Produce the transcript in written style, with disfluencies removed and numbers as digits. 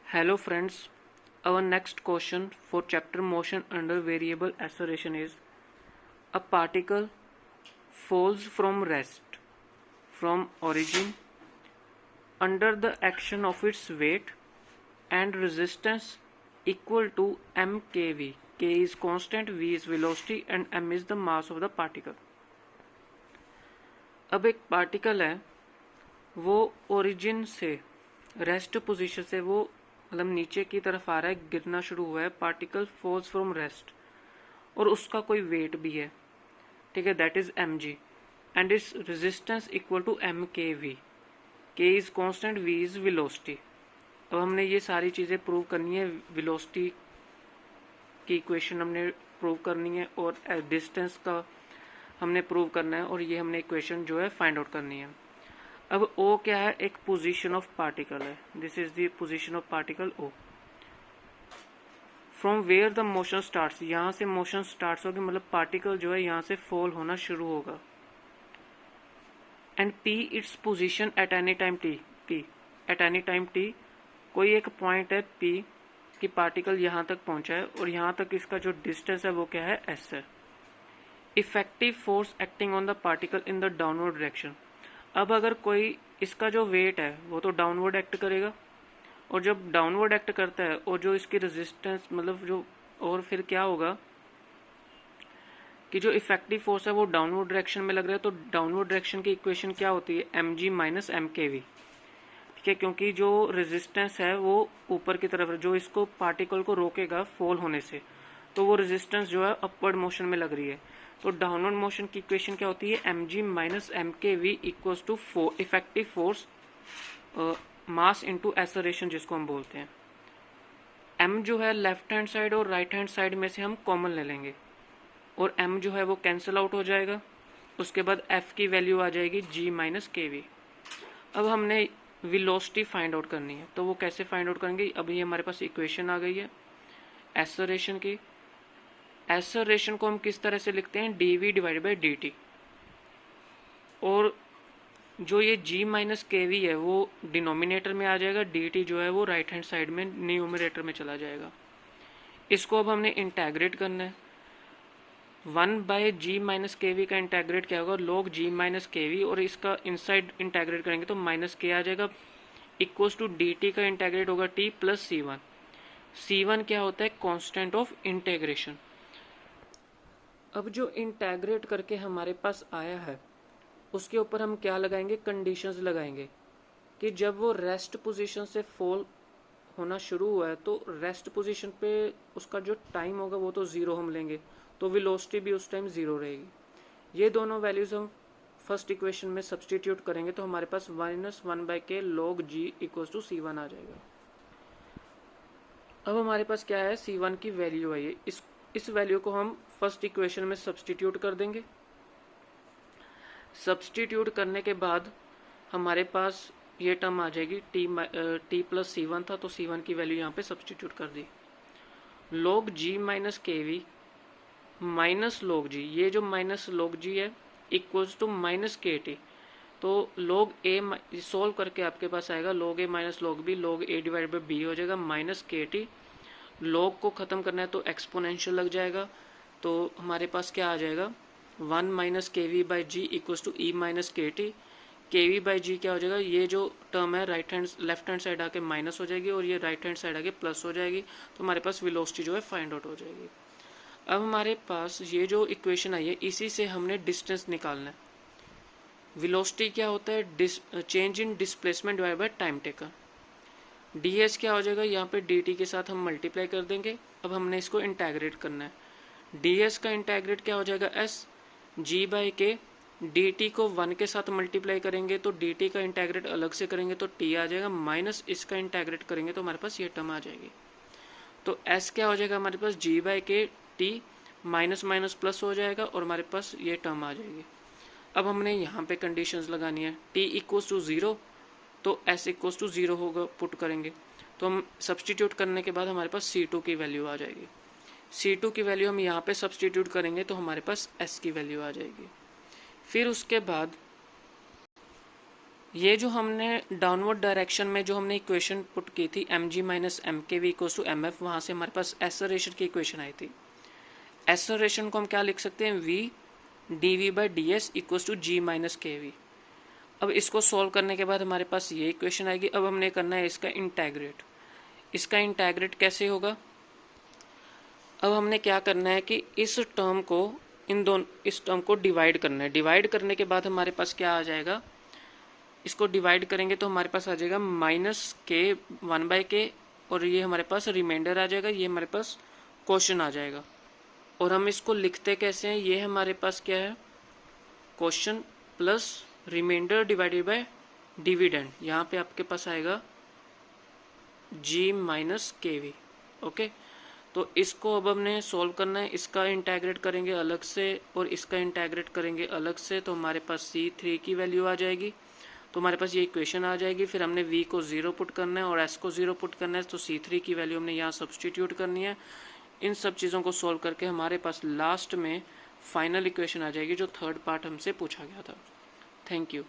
Hello friends, our next question for chapter motion under variable acceleration is: a particle falls from rest from origin under the action of its weight and resistance equal to mkv. K is constant, v is velocity and m is the mass of the particle. अब एक particle है, वो origin से rest position से वो मतलब नीचे की तरफ आ रहा है, गिरना शुरू हुआ है. पार्टिकल फॉल्स फ्रॉम रेस्ट और उसका कोई वेट भी है, ठीक है, that is M G and its resistance equal to M के V. K is constant, V is velocity. अब हमने ये सारी चीज़ें प्रूव करनी है. वेलोसिटी की इक्वेशन हमने प्रूव करनी है और डिस्टेंस का हमने प्रूव करना है और ये हमने इक्वेशन जो है फाइंड आउट करनी है. अब O क्या है? एक पोजीशन ऑफ पार्टिकल है. This is the position of particle O. From where the motion starts, यहाँ से मोशन स्टार्ट होगी, मतलब पार्टिकल जो है यहाँ से फॉल होना शुरू होगा. And P its position at any time T. P at any time T, कोई एक पॉइंट है P कि पार्टिकल यहाँ तक पहुंचा है और यहाँ तक इसका जो डिस्टेंस है वो क्या है? S है. Effective force acting on the particle in the downward direction. अब अगर कोई इसका जो वेट है वो तो डाउनवर्ड एक्ट करेगा, और जब डाउनवर्ड एक्ट करता है और जो इसकी रेजिस्टेंस मतलब जो, और फिर क्या होगा कि जो इफेक्टिव फोर्स है वो डाउनवर्ड डायरेक्शन में लग रहा है. तो डाउनवर्ड डायरेक्शन की इक्वेशन क्या होती है? एम जी माइनस एम के वी. ठीक है, क्योंकि जो रेजिस्टेंस है वो ऊपर की तरफ है, जो इसको पार्टिकल को रोकेगा फॉल होने से, तो वो रेजिस्टेंस जो है अपवर्ड मोशन में लग रही है. तो डाउनवर्ड मोशन की इक्वेशन क्या होती है? एम जी माइनस एम के we equals to effective force mass into acceleration, जिसको हम बोलते हैं. m जो है लेफ्ट हैंड साइड और राइट हैंड साइड में से हम कॉमन ले लेंगे और m जो है वो कैंसिल आउट हो जाएगा. उसके बाद f की वैल्यू आ जाएगी g माइनस के वी. अब हमने वेलोसिटी फाइंड आउट करनी है, तो वो कैसे फाइंड आउट करेंगे? अब ये हमारे पास इक्वेशन आ गई है एक्सेलरेशन की. एक्सेलरेशन को हम किस तरह से लिखते हैं? dv divide by dt. और जो ये g माइनस के वी है वो डिनोमिनेटर में आ जाएगा, dt जो है वो राइट हैंड साइड में न्यूमरेटर में चला जाएगा. इसको अब हमने इंटेग्रेट करना है. 1 bye ji minus k we का इंटेग्रेट क्या होगा? log g minus k we, और इसका इनसाइड इंटेग्रेट करेंगे तो माइनस के आ जाएगा, इक्वल्स टू dt का इंटेग्रेट होगा t प्लस c1. c1 क्या होता है? Constant of integration. अब जो इंटेग्रेट करके हमारे पास आया है उसके ऊपर हम क्या लगाएंगे? कंडीशंस लगाएंगे कि जब वो रेस्ट पोजीशन से फॉल होना शुरू हुआ है तो रेस्ट पोजीशन पे उसका जो टाइम होगा वो तो ज़ीरो हम लेंगे, तो वेलोसिटी भी उस टाइम ज़ीरो रहेगी. ये दोनों वैल्यूज़ हम फर्स्ट इक्वेशन में सब्सटीट्यूट करेंगे तो हमारे पास minus one by K log G equals to C one आ जाएगा. अब हमारे पास क्या है? C1 की वैल्यू है. ये इस वैल्यू को हम फर्स्ट इक्वेशन में सब्सटीट्यूट कर देंगे. सब्सटीट्यूट करने के बाद हमारे पास ये टर्म आ जाएगी, t प्लस C1 था तो C1 की वैल्यू यहाँ पे सब्सटीट्यूट कर दी. log g minus k we minus log g, ये जो माइनस log g है equals to minus k T. तो log a सोल्व करके आपके पास आएगा log a minus log b, log a divide by b हो जाएगा माइनस के टी. log को ख़त्म करना है तो एक्सपोनेंशियल लग जाएगा, तो हमारे पास क्या आ जाएगा? 1 minus k v by g equals to e minus k t. K v by g क्या हो जाएगा? ये जो टर्म है लेफ्ट हैंड साइड आके माइनस हो जाएगी और ये राइट हैंड साइड आके प्लस हो जाएगी, तो हमारे पास वेलोसिटी जो है फाइंड आउट हो जाएगी. अब हमारे पास ये जो इक्वेशन आई है इसी से हमने डिस्टेंस निकालना है. वेलोसिटी क्या होता है? Change in displacement divide by time taken. D S क्या हो जाएगा? यहाँ पे डी टी के साथ हम मल्टीप्लाई कर देंगे. अब हमने इसको इंटेग्रेट करना है. डी एस का इंटेग्रेट क्या हो जाएगा? एस जी बाई के. डी टी को 1 के साथ मल्टीप्लाई करेंगे तो डी टी का इंटेग्रेट अलग से करेंगे तो टी आ जाएगा, माइनस इसका इंटेग्रेट करेंगे तो हमारे पास ये टर्म आ जाएगी. तो एस क्या हो जाएगा हमारे पास? जी बाई के टी माइनस माइनस प्लस हो जाएगा और हमारे पास ये टर्म आ जाएगी. अब हमने यहाँ पे कंडीशंस लगानी है. टी इक्वल्स टू ज़ीरो तो एस इक्वल्स टू ज़ीरो होगा, पुट करेंगे तो हम सब्सटीट्यूट करने के बाद हमारे पास C2 की वैल्यू आ जाएगी. C2 की वैल्यू हम यहाँ पे सब्सटीट्यूट करेंगे तो हमारे पास S की वैल्यू आ जाएगी. फिर उसके बाद ये जो हमने डाउनवर्ड डायरेक्शन में जो हमने इक्वेशन पुट की थी एम जी माइनस एम के we equals to m f, वहाँ से हमारे पास एक्सेलरेशन की इक्वेशन आई थी। एक्सेलरेशन को हम क्या लिख सकते हैं, v d v by d s equals to g minus k v. अब इसको सॉल्व करने के बाद हमारे पास ये इक्वेशन आएगी। अब हमने करना है इसका इंटेग्रेट। इसका इंटेग्रेट कैसे होगा, अब हमने क्या करना है कि इस टर्म को इस टर्म को डिवाइड करना है। डिवाइड करने के बाद हमारे पास क्या आ जाएगा, इसको डिवाइड करेंगे तो हमारे पास आ जाएगा माइनस के 1/k, और ये हमारे पास रिमाइंडर आ जाएगा, ये हमारे पास क्वेश्चन आ जाएगा। और हम इसको लिखते कैसे हैं, ये हमारे पास क्या है, question plus remainder divided by dividend. यहाँ पे आपके पास आएगा g minus k v. Okay, तो इसको अब हमने सॉल्व करना है। इसका इंटेग्रेट करेंगे अलग से और इसका इंटेग्रेट करेंगे अलग से, तो हमारे पास C3 की वैल्यू आ जाएगी। तो हमारे पास ये इक्वेशन आ जाएगी। फिर हमने v को 0 पुट करना है और s को 0 पुट करना है, तो C3 की वैल्यू हमने यहाँ सब्सटीट्यूट करनी है। इन सब चीज़ों को सॉल्व करके हमारे पास लास्ट में फाइनल इक्वेशन आ जाएगी, जो थर्ड पार्ट हमसे पूछा गया था। Thank you.